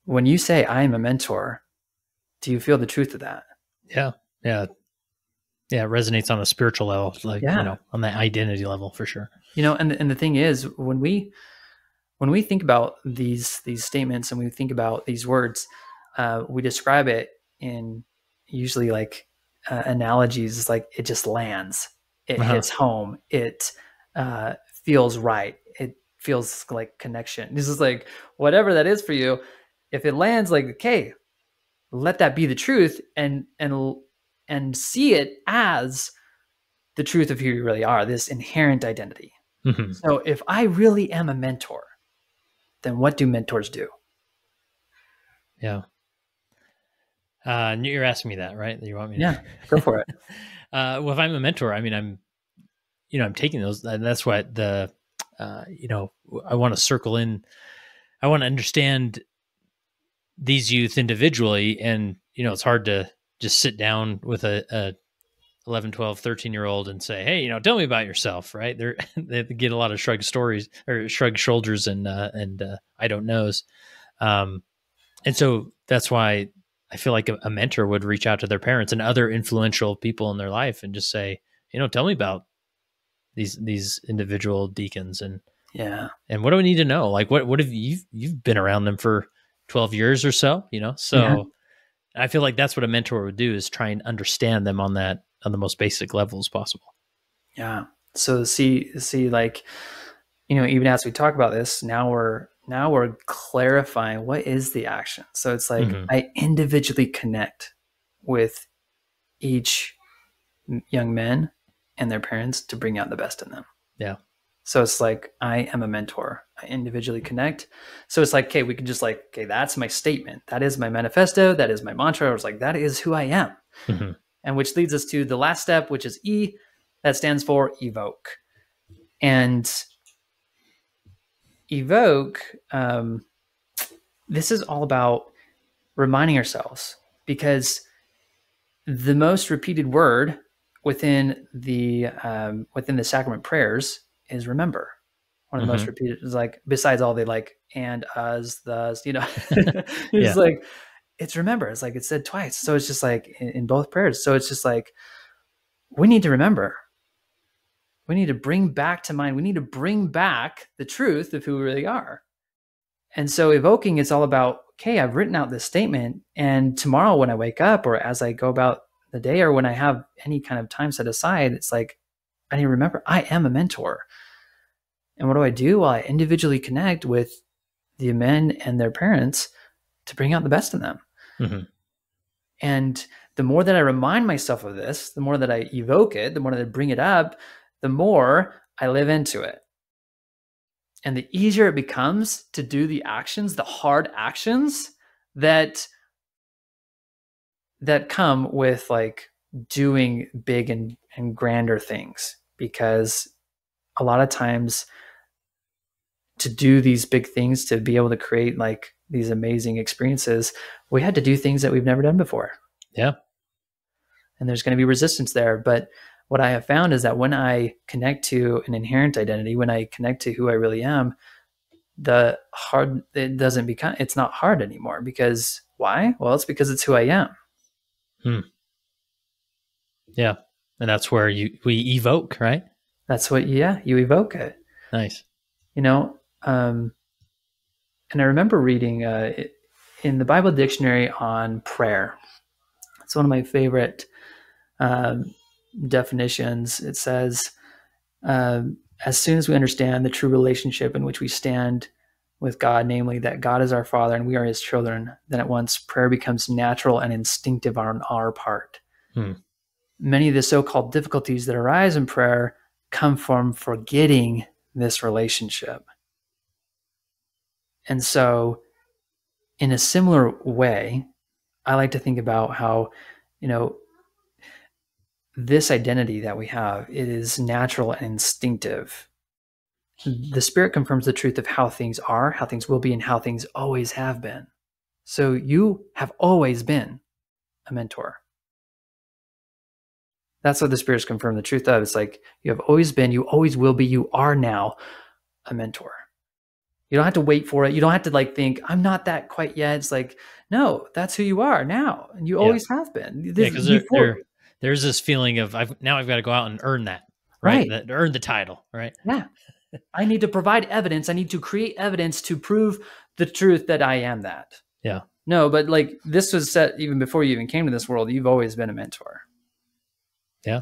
[SPEAKER 2] when you say, I am a mentor, do you feel the truth of that?
[SPEAKER 1] Yeah. Yeah. Yeah. It resonates on a spiritual level, like, on that identity level for sure.
[SPEAKER 2] And the thing is, when we think about these statements and we think about these words, we describe it in usually like analogies. It's like, it just lands, it hits home, it feels right, it feels like connection. This is like, whatever that is for you, if it lands, like, okay, let that be the truth, and see it as the truth of who you really are, this inherent identity.
[SPEAKER 1] Mm-hmm.
[SPEAKER 2] So if I really am a mentor, then what do mentors do?
[SPEAKER 1] Yeah. You're asking me that, right? You want me to?
[SPEAKER 2] Yeah, go for it.
[SPEAKER 1] Well, if I'm a mentor, I mean, I'm taking those, and that's what I want to circle in. I want to understand these youth individually, and it's hard to just sit down with a 11, 12, 13-year-old and say, hey, tell me about yourself, right? They get a lot of shrug shoulders and I don't knows. And so that's why I feel like a mentor would reach out to their parents and other influential people in their life and just say, tell me about these individual deacons, and what do I need to know? Like, what have you've been around them for 12 years or so, so I feel like that's what a mentor would do, is try and understand them on the most basic level as possible.
[SPEAKER 2] Yeah. So see, like, even as we talk about this, now we're clarifying what is the action. So it's like, I individually connect with each young man and their parents to bring out the best in them.
[SPEAKER 1] Yeah.
[SPEAKER 2] So it's like, I am a mentor. I individually connect. So it's like, okay, we can just like, okay, that's my statement. That is my manifesto. That is my mantra. I was like, that is who I am.
[SPEAKER 1] Mm-hmm.
[SPEAKER 2] And which leads us to the last step, which is E. That stands for evoke. And evoke, this is all about reminding ourselves, because the most repeated word within the sacrament prayers is remember. One of the most repeated is like, besides all the like, and, us, thus, it's like, it's remember. It's like, it's said twice. So it's just like in both prayers. So it's just like, we need to remember. We need to bring back to mind. We need to bring back the truth of who we really are. And so evoking, it's all about, okay, I've written out this statement, and tomorrow when I wake up, or as I go about the day, or when I have any kind of time set aside, it's like, I need to remember, I am a mentor. And what do? Well, I individually connect with the men and their parents to bring out the best in them. Mm-hmm. And the more that I remind myself of this, the more that I evoke it, the more that I bring it up, the more I live into it. And the easier it becomes to do the actions, the hard actions that come with like doing big and grander things. Because a lot of times to do these big things, to be able to create like these amazing experiences, we had to do things that we've never done before.
[SPEAKER 1] Yeah.
[SPEAKER 2] And there's going to be resistance there. But what I have found is that when I connect to an inherent identity, when I connect to who I really am, it's not hard anymore. Because why? Well, it's because it's who I am.
[SPEAKER 1] Yeah. And that's where we evoke, right?
[SPEAKER 2] That's what, you evoke it.
[SPEAKER 1] Nice.
[SPEAKER 2] And I remember reading in the Bible dictionary on prayer. It's one of my favorite definitions. It says, as soon as we understand the true relationship in which we stand with God, namely that God is our Father and we are his children, then at once prayer becomes natural and instinctive on our part. Many of the so-called difficulties that arise in prayer come from forgetting this relationship. And so in a similar way, I like to think about how, this identity that we have, it is natural and instinctive. The Spirit confirms the truth of how things are, how things will be, and how things always have been. So you have always been a mentor. That's what the Spirit's confirmed the truth of. It's like you have always been, you always will be, you are now a mentor. You don't have to wait for it. You don't have to like think, I'm not that quite yet. It's like, no, that's who you are now. And you always have been.
[SPEAKER 1] Because there's this feeling of I've got to go out and earn that, right? Earn the title, right?
[SPEAKER 2] Yeah. I need to provide evidence. I need to create evidence to prove the truth that I am that.
[SPEAKER 1] Yeah.
[SPEAKER 2] No, but like this was set even before you even came to this world. You've always been a mentor.
[SPEAKER 1] Yeah.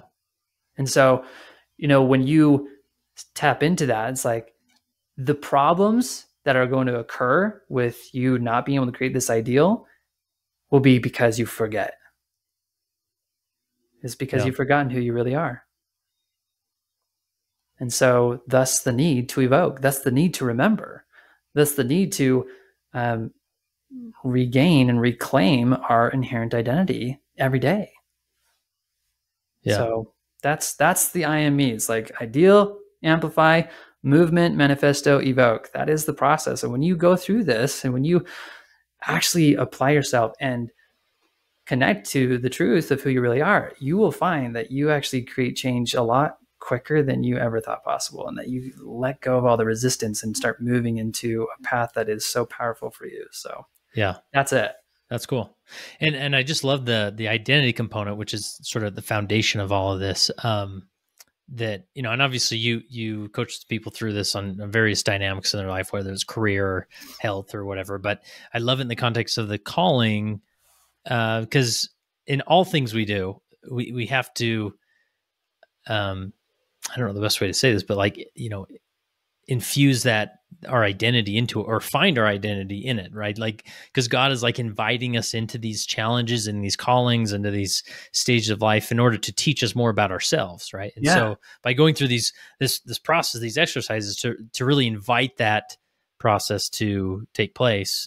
[SPEAKER 2] And so, when you tap into that, it's like the problems that are going to occur with you not being able to create this ideal will be because you forget. It's because you've forgotten who you really are. And so thus the need to evoke, thus the need to remember, thus the need to regain and reclaim our inherent identity every day. Yeah. So that's the I am me. It's like ideal, amplify, movement, manifesto, evoke. That is the process. And when you go through this and when you actually apply yourself and connect to the truth of who you really are, you will find that you actually create change a lot quicker than you ever thought possible, and that you let go of all the resistance and start moving into a path that is so powerful for you. So
[SPEAKER 1] yeah,
[SPEAKER 2] that's it.
[SPEAKER 1] That's cool. And I just love the identity component, which is sort of the foundation of all of this. That, and obviously you coach people through this on various dynamics in their life, whether it's career or health or whatever. But I love it in the context of the calling, because in all things we do, we have to, I don't know the best way to say this, but like, infuse our identity into it, or find our identity in it, right? Like, because God is like inviting us into these challenges and these callings, into these stages of life in order to teach us more about ourselves, right? And so by going through this process, these exercises to really invite that process to take place,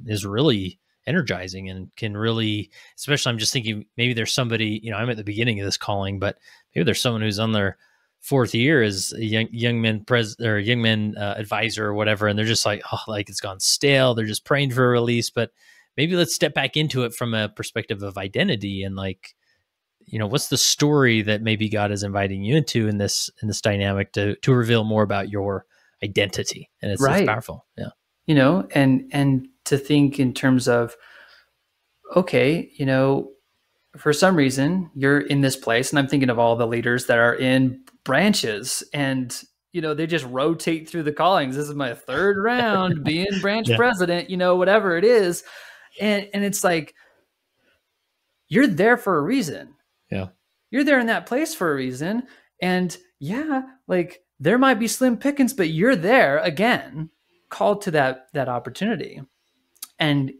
[SPEAKER 1] is really energizing and can really, especially I'm just thinking maybe there's somebody, I'm at the beginning of this calling, but maybe there's someone who's on their fourth year as a young men advisor or whatever, and they're just like, oh, like it's gone stale. They're just praying for a release. But maybe let's step back into it from a perspective of identity and like, what's the story that maybe God is inviting you into in this dynamic to reveal more about your identity, and it's powerful. Yeah,
[SPEAKER 2] and to think in terms of, okay, for some reason you're in this place, and I'm thinking of all the leaders that are in branches, and they just rotate through the callings. This is my third round being branch president, whatever it is, and it's like you're there for a reason.
[SPEAKER 1] Yeah,
[SPEAKER 2] you're there in that place for a reason, and like there might be slim pickings, but you're there again, called to that opportunity. And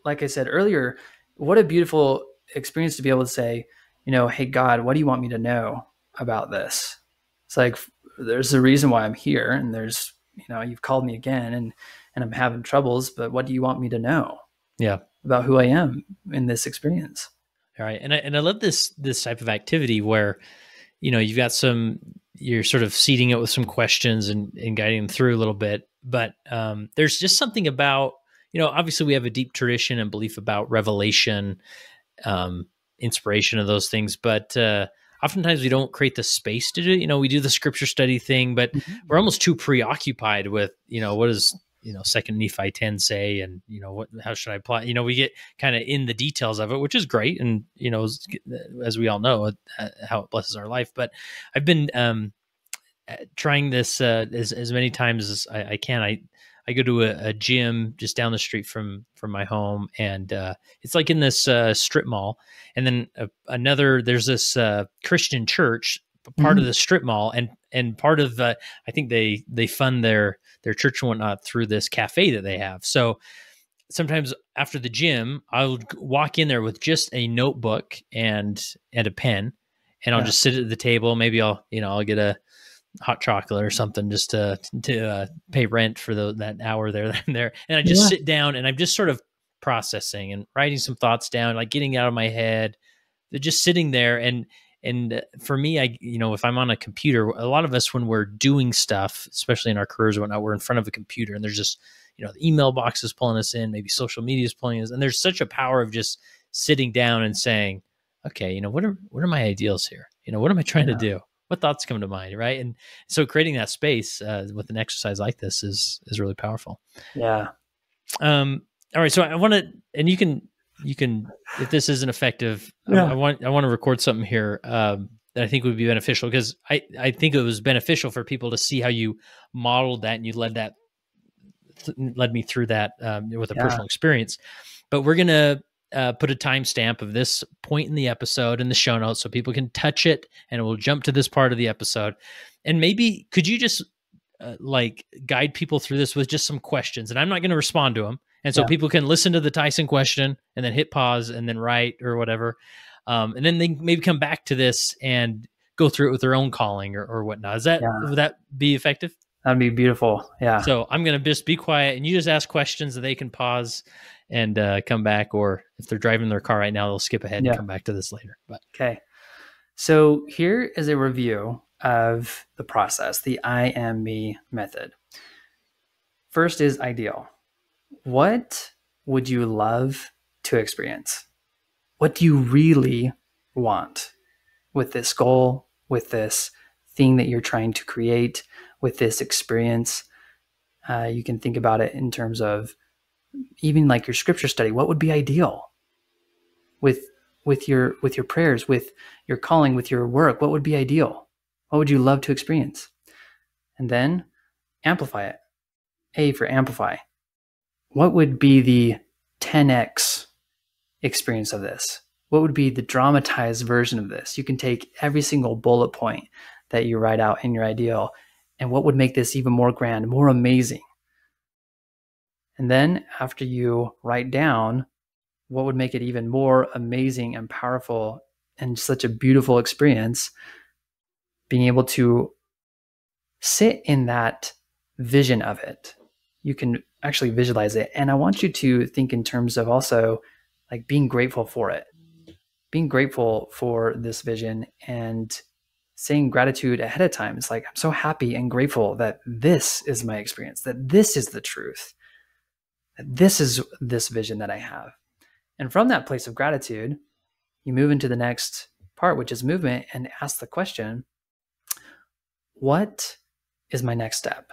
[SPEAKER 2] like I said earlier, what a beautiful experience to be able to say, hey, God, what do you want me to know about this? It's like, there's a reason why I'm here, and there's, you've called me again, and I'm having troubles, but what do you want me to know?
[SPEAKER 1] Yeah.
[SPEAKER 2] About who I am in this experience.
[SPEAKER 1] All right. And I love this type of activity where, you've got you're sort of seeding it with some questions and guiding them through a little bit. But there's just something about, obviously we have a deep tradition and belief about revelation, inspiration of those things. But oftentimes we don't create the space to do it. We do the scripture study thing, but we're almost too preoccupied with, what does, Second Nephi 10 say, and, how should I apply? We get kind of in the details of it, which is great. And, as we all know, how it blesses our life. But I've been trying this as many times as I can. I go to a gym just down the street from my home, and it's like in this strip mall. And then there's this Christian church, part of the strip mall, and part of I think they fund their church and whatnot through this cafe that they have. So sometimes after the gym, I'll walk in there with just a notebook and a pen, and I'll just sit at the table. Maybe I'll get a hot chocolate or something just to pay rent for that hour there and there. And I just sit down, and I'm just sort of processing and writing some thoughts down, like getting out of my head. They're just sitting there. And for me, if I'm on a computer, a lot of us, when we're doing stuff, especially in our careers and whatnot, we're in front of a computer, and there's just, the email box is pulling us in, maybe social media is pulling us. And there's such a power of just sitting down and saying, okay, what are my ideals here? What am I trying to do? What thoughts come to mind, right? And so creating that space with an exercise like this is really powerful.
[SPEAKER 2] Yeah.
[SPEAKER 1] All right. So I want to, and you can, if this isn't effective, I want to record something here that I think would be beneficial, because I think it was beneficial for people to see how you modeled that, and you led me through that with a personal experience. But we're gonna put a timestamp of this point in the episode in the show notes so people can touch it, and it will jump to this part of the episode. And maybe could you just guide people through this with just some questions, and I'm not going to respond to them. And so people can listen to the Tyson question and then hit pause and then write or whatever. And then they maybe come back to this and go through it with their own calling or whatnot. Would that be effective?
[SPEAKER 2] That'd be beautiful. Yeah.
[SPEAKER 1] So I'm going to just be quiet, and you just ask questions that they can pause and come back, or if they're driving their car right now, they'll skip ahead and come back to this later. But
[SPEAKER 2] okay. So here is a review of the process, the I am me method. First is ideal. What would you love to experience? What do you really want with this goal, with this thing that you're trying to create, with this experience? You can think about it in terms of even like your scripture study. What would be ideal with your prayers, with your calling, with your work? What would be ideal? What would you love to experience? And then amplify it. A for amplify. What would be the 10x experience of this? What would be the dramatized version of this? You can take every single bullet point that you write out in your ideal, and what would make this even more grand, more amazing? And then after you write down what would make it even more amazing and powerful and such a beautiful experience, being able to sit in that vision of it. You can actually visualize it. And I want you to think in terms of also like being grateful for it, being grateful for this vision, and saying gratitude ahead of time. It's like, I'm so happy and grateful that this is my experience, that this is the truth, that this is this vision that I have. And from that place of gratitude, you move into the next part, which is movement, and ask the question, what is my next step?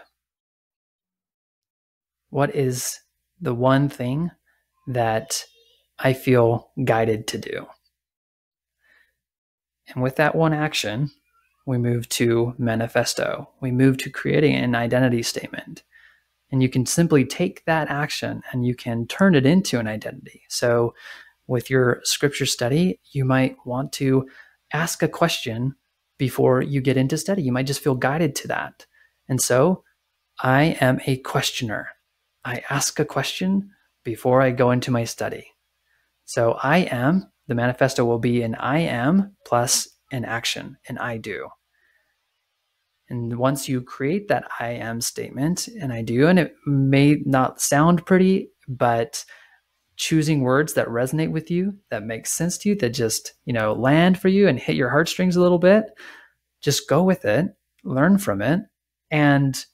[SPEAKER 2] What is the one thing that I feel guided to do? And with that one action, we move to manifesto. We move to creating an identity statement. And you can simply take that action and you can turn it into an identity. So with your scripture study, you might want to ask a question before you get into study. You might just feel guided to that. And so I am a questioner. I ask a question before I go into my study. So I am, the manifesto will be an I am plus an action, an I do. And once you create that I am statement, and I do, and it may not sound pretty, but choosing words that resonate with you, that make sense to you, that just, land for you and hit your heartstrings a little bit, just go with it, learn from it. And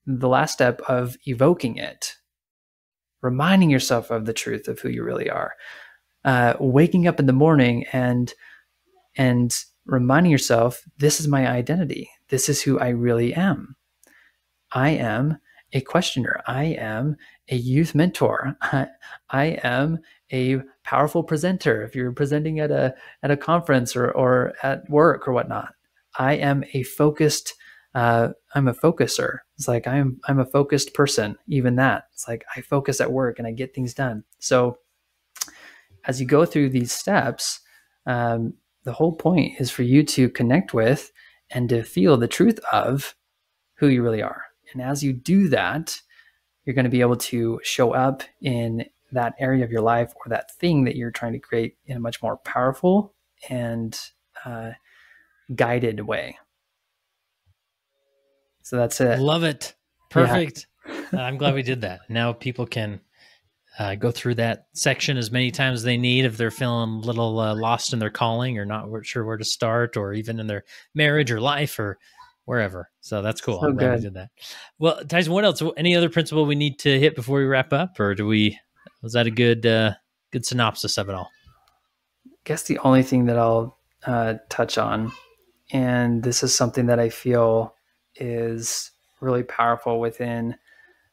[SPEAKER 2] the last step of evoking it, reminding yourself of the truth of who you really are, waking up in the morning and reminding yourself, this is my identity. This is who I really am. I am a questioner. I am a youth mentor. I am a powerful presenter. If you're presenting at a conference or at work or whatnot, I am a focused. I'm a focuser. It's like I'm a focused person. Even that, it's like I focus at work and I get things done. So as you go through these steps, the whole point is for you to connect with and to feel the truth of who you really are. And as you do that, you're going to be able to show up in that area of your life or that thing that you're trying to create in a much more powerful and guided way. So that's it.
[SPEAKER 1] Love it. Perfect. Yeah. I'm glad we did that. Now people can go through that section as many times as they need if they're feeling a little lost in their calling or not sure where to start, or even in their marriage or life or wherever. So that's cool. I'm glad we did that. Well, Tyson, what else? Any other principle we need to hit before we wrap up, or was that a good synopsis of it all?
[SPEAKER 2] I guess the only thing that I'll touch on, and this is something that I feel is really powerful within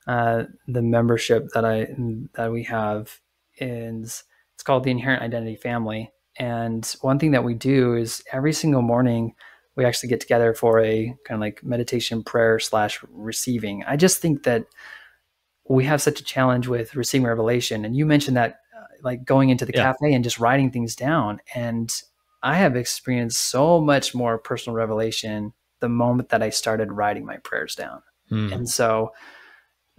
[SPEAKER 2] the membership that we have, is it's called the Inherent Identity Family. And one thing that we do is every single morning we actually get together for a kind of like meditation prayer / receiving. I just think that we have such a challenge with receiving revelation. And you mentioned that like going into the cafe and just writing things down. And I have experienced so much more personal revelation the moment that I started writing my prayers down. And so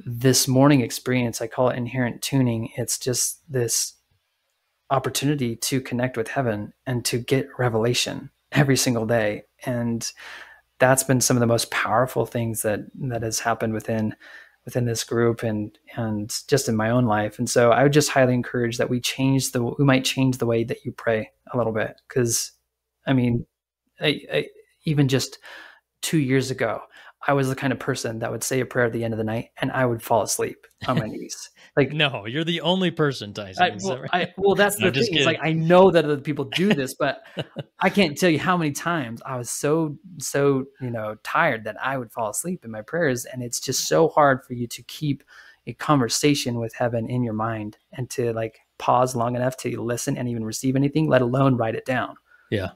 [SPEAKER 2] this morning experience, I call it inherent tuning. It's just this opportunity to connect with heaven and to get revelation every single day. And that's been some of the most powerful things that has happened within this group and just in my own life. And so I would just highly encourage that we might change the way that you pray a little bit. Cause I mean, I even just 2 years ago, I was the kind of person that would say a prayer at the end of the night and I would fall asleep on my knees. Like,
[SPEAKER 1] no, you're the only person, Tyson.
[SPEAKER 2] Well, that's the thing. It's like, I know that other people do this, but I can't tell you how many times I was so, tired that I would fall asleep in my prayers. And it's just so hard for you to keep a conversation with heaven in your mind and to like pause long enough to listen and even receive anything, let alone write it down.
[SPEAKER 1] Yeah.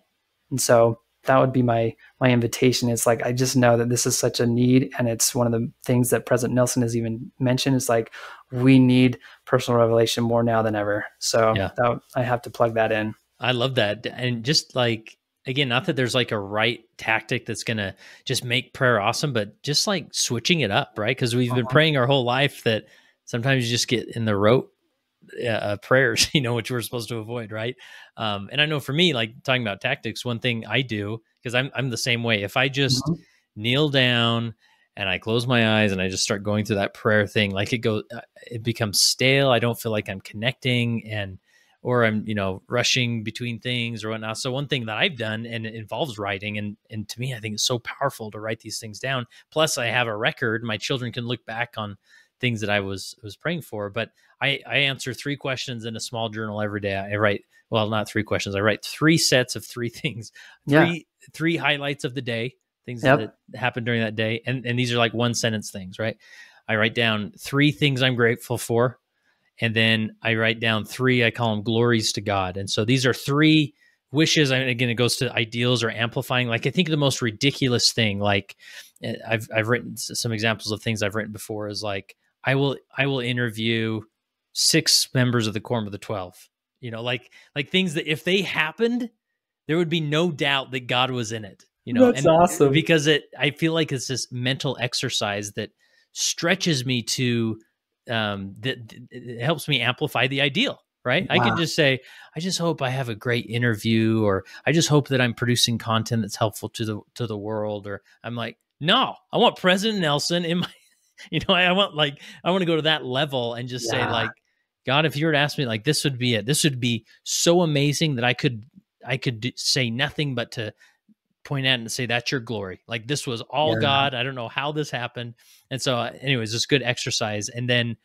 [SPEAKER 2] And so that would be my invitation. It's like, I just know that this is such a need. And it's one of the things that President Nelson has even mentioned. It's like, we need personal revelation more now than ever. So I have to plug that in.
[SPEAKER 1] I love that. And just like, again, not that there's like a right tactic that's going to just make prayer awesome, but just like switching it up, right? Because we've been praying our whole life that sometimes you just get in the rote prayers, which we're supposed to avoid, right? And I know for me, like talking about tactics, one thing I do, because I'm the same way. If I just kneel down and I close my eyes and I just start going through that prayer thing, like it becomes stale. I don't feel like I'm connecting or I'm, rushing between things or whatnot. So one thing that I've done, and it involves writing, and to me, I think it's so powerful to write these things down. Plus I have a record. My children can look back on things that I was praying for, but I answer 3 questions in a small journal every day. I write, well, not 3 questions. I write 3 sets of 3 things, three highlights of the day, things that happened during that day. And these are like 1-sentence things, right? I write down 3 things I'm grateful for. And then I write down 3, I call them glories to God. And so these are 3 wishes. And again, it goes to ideals or amplifying. Like I think the most ridiculous thing, like I've written some examples of things I've written before is like, I will interview 6 members of the quorum of the 12, like things that if they happened, there would be no doubt that God was in it.
[SPEAKER 2] That's
[SPEAKER 1] and
[SPEAKER 2] awesome.
[SPEAKER 1] because I feel like it's this mental exercise that stretches me to, that it helps me amplify the ideal, right? I could just say, I just hope I have a great interview, or I just hope that I'm producing content that's helpful to the world. Or I'm like, no, I want President Nelson in my, I want to go to that level and just say like, God, if you were to ask me, like, this would be it. This would be so amazing that I could say nothing but to point at it and say, that's your glory. Like, this was all God. I don't know how this happened. And so anyways, it's good exercise. And then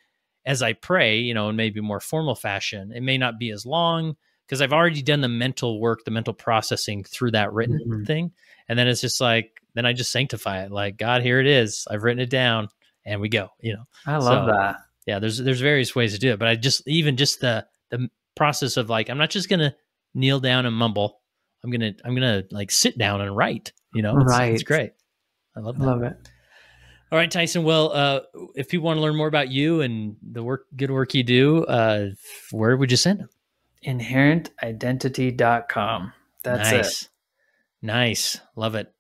[SPEAKER 1] as I pray, in maybe more formal fashion, it may not be as long because I've already done the mental work, the mental processing through that written thing. And then it's just like, then I just sanctify it. Like, God, here it is. I've written it down and we go,
[SPEAKER 2] I love that.
[SPEAKER 1] Yeah, there's various ways to do it, but I just the process of like, I'm not just going to kneel down and mumble. I'm going to like sit down and write, it's great. I love that.
[SPEAKER 2] Love it.
[SPEAKER 1] All right, Tyson. Well, if people want to learn more about you and the good work you do, where would you send them?
[SPEAKER 2] Inherentidentity.com. That's it.
[SPEAKER 1] Nice. Love it.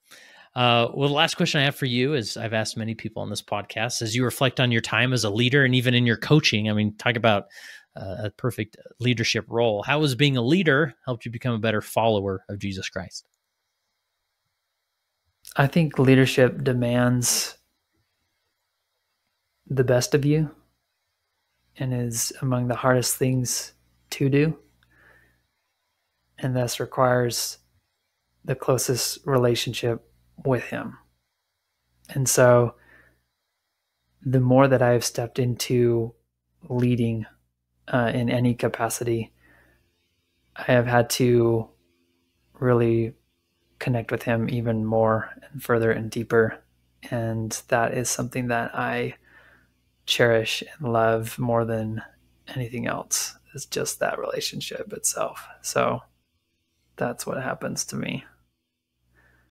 [SPEAKER 1] Well, the last question I have for you is, I've asked many people on this podcast, as you reflect on your time as a leader and even in your coaching, I mean, talk about a perfect leadership role. How has being a leader helped you become a better follower of Jesus Christ?
[SPEAKER 2] I think leadership demands the best of you and is among the hardest things to do, and thus requires the closest relationship with him. And so the more that I have stepped into leading in any capacity, I have had to really connect with him even more and further and deeper. And that is something that I cherish and love more than anything else, is just that relationship itself. So that's what happens to me.